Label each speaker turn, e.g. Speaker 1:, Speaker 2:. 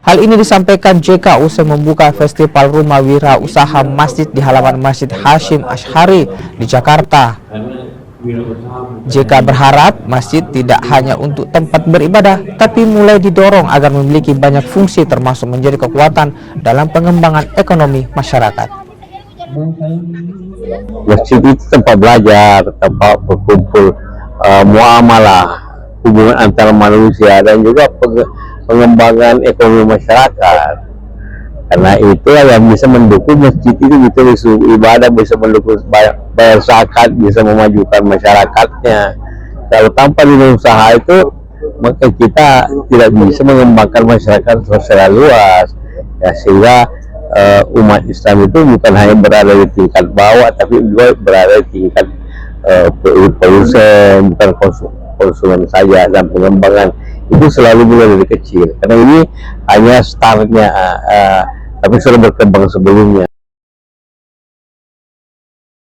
Speaker 1: Hal ini disampaikan JK usai membuka Festival Rumah Wira Usaha Masjid di halaman Masjid Hasyim Asy'ari di Jakarta. JK berharap masjid tidak hanya untuk tempat beribadah, tapi mulai didorong agar memiliki banyak fungsi termasuk menjadi kekuatan dalam pengembangan ekonomi masyarakat.
Speaker 2: Masjid itu tempat belajar, tempat berkumpul, muamalah, hubungan antara manusia dan juga pengembangan ekonomi masyarakat. Karena itulah yang bisa mendukung masjid itu, bisa ibadah, bisa mendukung bayar zakat, bisa memajukan masyarakatnya. Kalau tanpa dunia usaha itu, maka kita tidak bisa mengembangkan masyarakat secara luas. Ya, sehingga umat Islam itu bukan hanya berada di tingkat bawah, tapi juga berada di tingkat produsen, bukan konsumen saja. Dan pengembangan itu selalu mulai dari kecil, karena ini hanya startnya, tapi sudah berkembang sebelumnya.